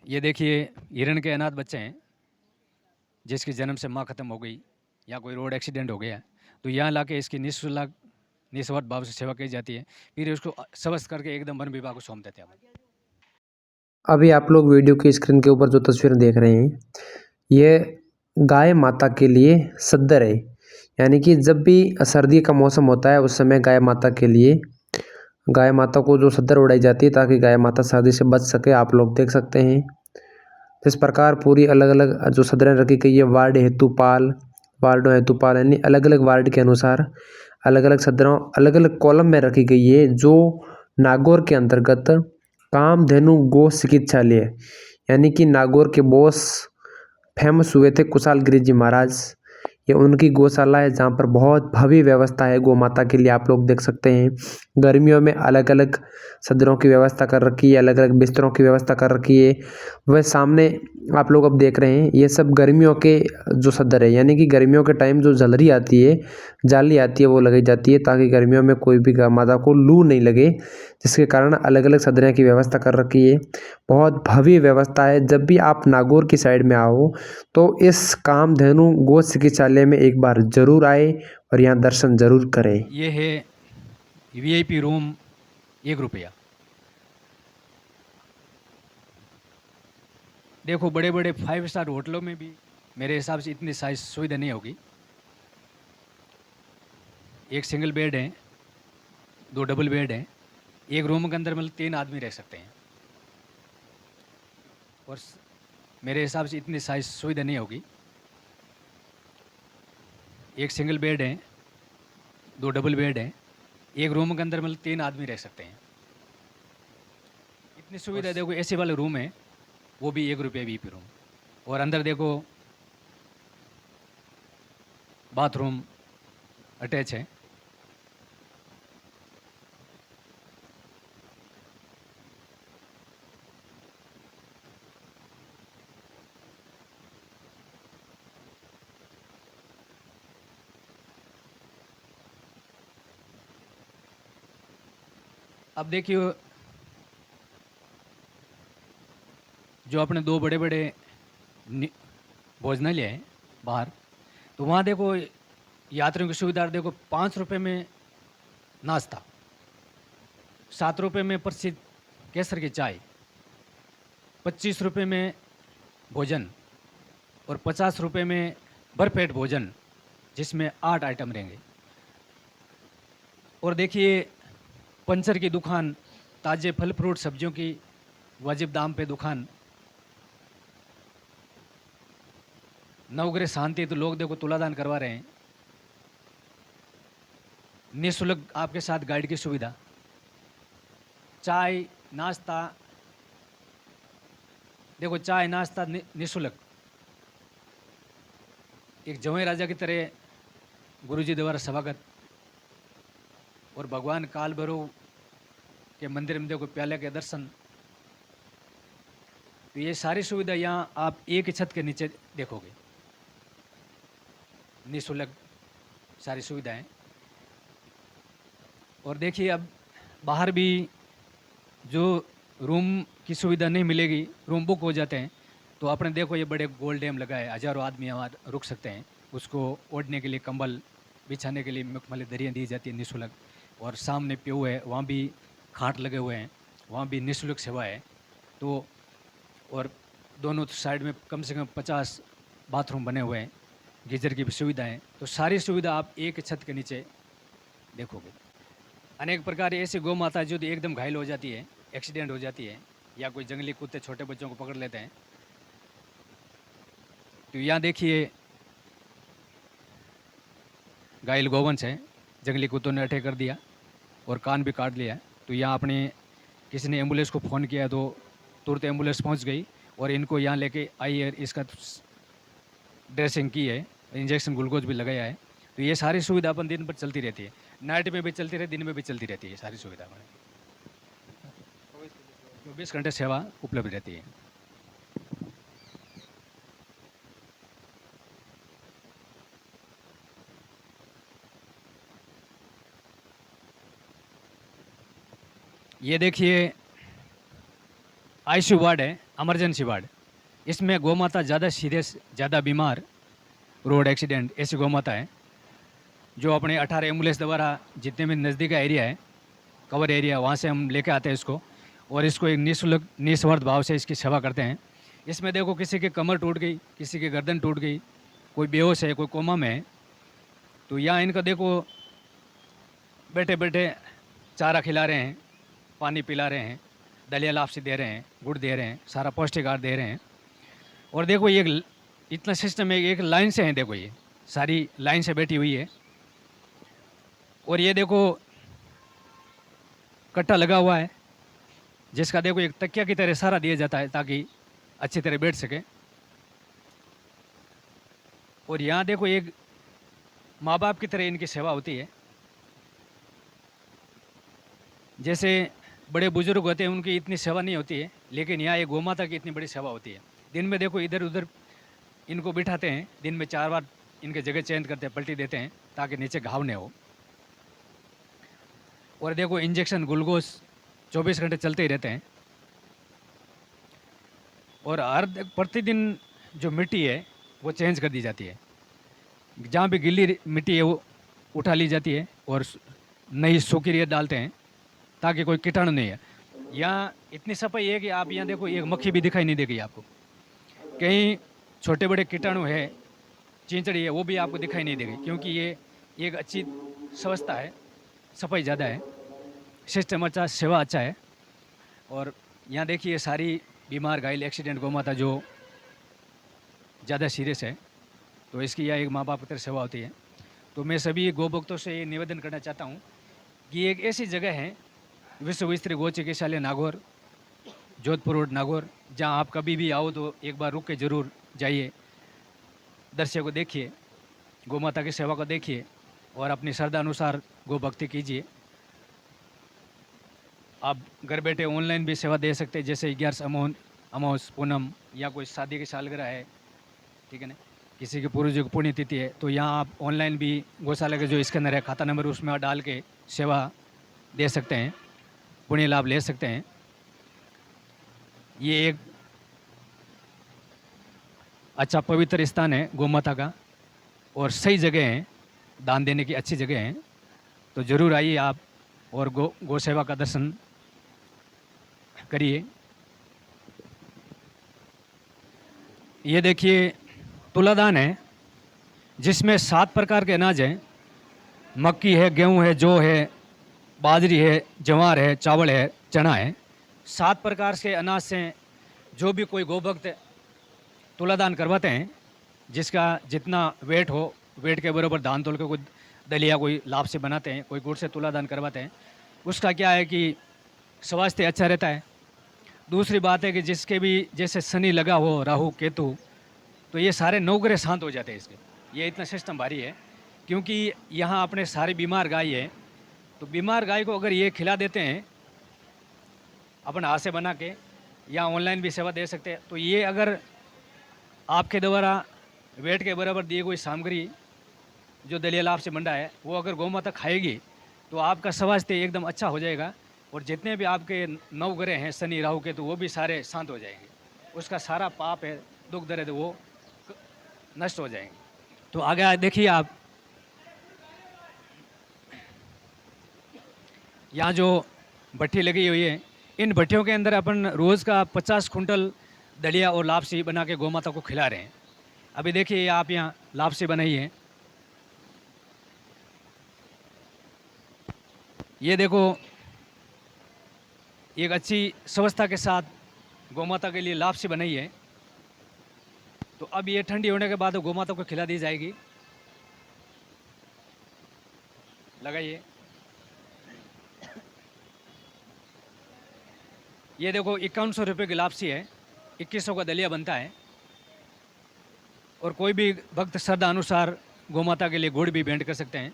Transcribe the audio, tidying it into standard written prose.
ये देखिए हिरण के अनाथ बच्चे हैं जिसकी जन्म से माँ ख़त्म हो गई या कोई रोड एक्सीडेंट हो गया तो यहाँ लाके इसकी निःशुल्क निस्वार्थ भाव से सेवा की जाती है। फिर उसको स्वस्थ करके एकदम वन विभाग को सौंप देते हैं। अभी आप लोग वीडियो की स्क्रीन के ऊपर जो तस्वीर देख रहे हैं ये गाय माता के लिए सद्दर है। यानी कि जब भी सर्दी का मौसम होता है उस समय गाय माता के लिए गाय माता को जो सद्दर उड़ाई जाती है ताकि गाय माता सर्दी से बच सके। आप लोग देख सकते हैं इस प्रकार पूरी अलग अलग जो सदरें रखी गई है वार्डों हेतुपाल यानी अलग अलग वार्ड के अनुसार अलग अलग सदरों अलग अलग कॉलम में रखी गई है। जो नागौर के अंतर्गत कामधेनु गो चिकित्सालय यानी कि नागौर के बॉस फेमस हुए थे कुशाल गिरी जी महाराज। ये उनकी गौशाला है जहाँ पर बहुत भव्य व्यवस्था है गौ माता के लिए। आप लोग देख सकते हैं गर्मियों में अलग अलग सदरों की व्यवस्था कर रखी है, अलग अलग बिस्तरों की व्यवस्था कर रखी है। वह सामने आप लोग अब देख रहे हैं ये सब गर्मियों के जो सदर है यानी कि गर्मियों के टाइम जो जलरी आती है जाली आती है वो लगाई जाती है ताकि गर्मियों में कोई भी गौ माता को लू नहीं लगे, जिसके कारण अलग अलग सदरें की व्यवस्था कर रखी है। बहुत भव्य व्यवस्था है। जब भी आप नागौर की साइड में आओ तो इस कामधेनु गो चिकित्सालय में एक बार जरूर आए और यहाँ दर्शन जरूर करें। ये है वीआईपी रूम ₹1। देखो बड़े बड़े 5 स्टार होटलों में भी मेरे हिसाब से इतनी साइज सुविधा नहीं होगी। एक सिंगल बेड है, 2 डबल बेड हैं, एक रूम के अंदर मतलब 3 आदमी रह सकते हैं। और मेरे हिसाब से इतनी साइज सुविधा नहीं होगी। एक सिंगल बेड है, 2 डबल बेड हैं, एक रूम के अंदर मतलब 3 आदमी रह सकते हैं। इतनी सुविधा देखो। एसी वाले रूम है वो भी ₹1 वीआईपी रूम। और अंदर देखो बाथरूम अटैच है। अब देखिए जो अपने 2 बड़े बड़े भोजनालय हैं बाहर, तो वहाँ देखो यात्रियों की सुविधा देखो। ₹5 में नाश्ता, ₹7 में प्रसिद्ध केसर की चाय, ₹25 में भोजन और ₹50 में भरपेट भोजन जिसमें 8 आइटम रहेंगे। और देखिए पंचर की दुकान, ताज़े फल फ्रूट सब्जियों की वाजिब दाम पे दुकान, नवग्रह शांति तो लोग देखो तुलादान करवा रहे हैं। निःशुल्क आपके साथ गाइड की सुविधा, चाय नाश्ता, देखो चाय नाश्ता निःशुल्क। एक जवाई राजा की तरह गुरुजी द्वारा स्वागत। और भगवान काल भैरव के मंदिर में देखो प्याले के दर्शन। तो ये सारी सुविधा यहाँ आप एक ही छत के नीचे देखोगे, निःशुल्क सारी सुविधाएं। और देखिए अब बाहर भी जो रूम की सुविधा नहीं मिलेगी, रूम बुक हो जाते हैं, तो आपने देखो ये बड़े गोल डैम लगा है, हज़ारों आदमी यहाँ रुक सकते हैं। उसको ओढ़ने के लिए कंबल, बिछाने के लिए मखमली दरियाँ दी जाती है निःशुल्क। और सामने प्यू है, वहाँ भी खाट लगे हुए हैं, वहाँ भी निःशुल्क सेवा है। तो और दोनों साइड में कम से कम 50 बाथरूम बने हुए हैं, गीजर की भी सुविधा है। तो सारी सुविधा आप एक छत के नीचे देखोगे। अनेक प्रकार ऐसी गौ माता जो एकदम घायल हो जाती है, एक्सीडेंट हो जाती है, या कोई जंगली कुत्ते छोटे बच्चों को पकड़ लेते हैं, तो यहाँ देखिए घायल गौवंश है, जंगली कुत्तों ने अटैक कर दिया और कान भी काट लिया। तो यहाँ अपने किसी ने एम्बुलेंस को फ़ोन किया तो तुरंत एम्बुलेंस पहुँच गई और इनको यहाँ लेके आई है। इसका ड्रेसिंग की है, इंजेक्शन ग्लूकोज भी लगाया है। तो ये सारी सुविधा अपन दिन भर चलती रहती है, नाइट में भी चलती रहती है, दिन में भी चलती रहती है। सारी सुविधा हमारे 24 घंटे सेवा उपलब्ध रहती है। ये देखिए आईसीयू वार्ड है, इमरजेंसी वार्ड, इसमें गौ माता ज़्यादा सीरियस, ज़्यादा बीमार, रोड एक्सीडेंट ऐसी गौ माता है जो अपने 18 एम्बुलेंस द्वारा जितने भी नज़दीक का एरिया है, कवर एरिया, वहाँ से हम लेके आते हैं इसको, और इसको एक निःशुल्क निस्वार्थ भाव से इसकी सेवा करते हैं। इसमें देखो किसी की कमर टूट गई, किसी की गर्दन टूट गई, कोई बेहोश है, कोई कोमा में है, तो यहाँ इनका देखो बैठे बैठे चारा खिला रहे हैं, पानी पिला रहे हैं, दलिया लापसी दे रहे हैं, गुड़ दे रहे हैं, सारा पौष्टिक आहार दे रहे हैं। और देखो ये इतना सिस्टम है, एक लाइन से है, देखो ये सारी लाइन से बैठी हुई है। और ये देखो कट्टा लगा हुआ है जिसका देखो एक तकिया की तरह सहारा दिया जाता है ताकि अच्छी तरह बैठ सके। और यहाँ देखो एक माँ बाप की तरह इनकी सेवा होती है। जैसे बड़े बुजुर्ग होते हैं उनकी इतनी सेवा नहीं होती है, लेकिन यहाँ एक गौ माता की इतनी बड़ी सेवा होती है। दिन में देखो इधर उधर इनको बिठाते हैं, दिन में 4 बार इनके जगह चेंज करते हैं, पलटी देते हैं ताकि नीचे घाव नहीं हो। और देखो इंजेक्शन ग्लूकोज 24 घंटे चलते ही रहते हैं। और हर प्रतिदिन जो मिट्टी है वो चेंज कर दी जाती है, जहाँ भी गिल्ली मिट्टी है वो उठा ली जाती है और नई सूखी रेत डालते हैं ताकि कोई कीटाणु नहीं है। यहाँ इतनी सफाई है कि आप यहाँ देखो एक मक्खी भी दिखाई नहीं देगी आपको, कहीं छोटे बड़े कीटाणु है, चींचड़ी है, वो भी आपको दिखाई नहीं देगी, क्योंकि ये एक अच्छी व्यवस्था है, सफाई ज़्यादा है, सिस्टम अच्छा, सेवा अच्छा है। और यहाँ देखिए सारी बीमार घायल एक्सीडेंट गौ माता जो ज़्यादा सीरियस है, तो इसकी यह एक माँ बाप की तरह सेवा होती है। तो मैं सभी गौ भक्तों से ये निवेदन करना चाहता हूँ कि एक ऐसी जगह है विश्व स्तरीय गौ चिकित्सालय नागौर, जोधपुर रोड नागौर, जहाँ आप कभी भी आओ तो एक बार रुक के ज़रूर जाइए, दृश्य को देखिए, गौ माता की सेवा को देखिए और अपनी श्रद्धा अनुसार गौ भक्ति कीजिए। आप घर बैठे ऑनलाइन भी सेवा दे सकते हैं, जैसे 11 अमावस, पूनम या कोई शादी की सालगिरह है, ठीक है ना, किसी के पूर्वजों की पुण्यतिथि है, तो यहाँ आप ऑनलाइन भी गौशाला का जो स्कैनर है, खाता नंबर उसमें डाल के सेवा दे सकते हैं, पुण्य लाभ ले सकते हैं। ये एक अच्छा पवित्र स्थान है गौ माता का और सही जगह है, दान देने की अच्छी जगह है, तो ज़रूर आइए आप और गौ सेवा का दर्शन करिए। ये देखिए तुलादान है जिसमें 7 प्रकार के अनाज हैं, मक्की है, गेहूं है, जौ है, बाजरी है, ज्वार है, चावल है, चना है। 7 प्रकार के अनाज से जो भी कोई गोभक्त तुलादान करवाते हैं, जिसका जितना वेट हो, वेट के बराबर धान तोल के कोई दलिया, कोई लाभ से बनाते हैं, कोई गुड़ से तुलादान करवाते हैं, उसका क्या है कि स्वास्थ्य अच्छा रहता है। दूसरी बात है कि जिसके भी जैसे शनि लगा हो, राहु केतु, तो ये सारे 9 ग्रह शांत हो जाते हैं इसके। ये इतना सिस्टम भारी है क्योंकि यहाँ अपने सारी बीमार गाय है, तो बीमार गाय को अगर ये खिला देते हैं अपन हाथ से बना के, या ऑनलाइन भी सेवा दे सकते हैं, तो ये अगर आपके द्वारा वेट के बराबर दिए कोई सामग्री जो दलिया लाभ से बंधा है वो अगर गौ माता खाएगी तो आपका स्वास्थ्य एकदम अच्छा हो जाएगा। और जितने भी आपके 9 ग्रह हैं, शनि राहु के, तो वो भी सारे शांत हो जाएंगे, उसका सारा पाप है, दुख दर्द, वो नष्ट हो जाएंगे। तो आगे देखिए आप, यहाँ जो भट्टी लगी हुई है, इन भट्टियों के अंदर अपन रोज़ का 50 कुंटल दलिया और लापसी बना के गौ माता को खिला रहे हैं। अभी देखिए आप यहाँ लापसी बनाई है, ये देखो एक अच्छी व्यवस्था के साथ गौ माता के लिए लापसी बनाई है। तो अब ये ठंडी होने के बाद गौ माता को खिला दी जाएगी। लगाइए, ये देखो 5100 रुपये की लापसी है, 2100 का दलिया बनता है। और कोई भी भक्त श्रद्धा अनुसार गौ माता के लिए गुड़ भी भेंट कर सकते हैं।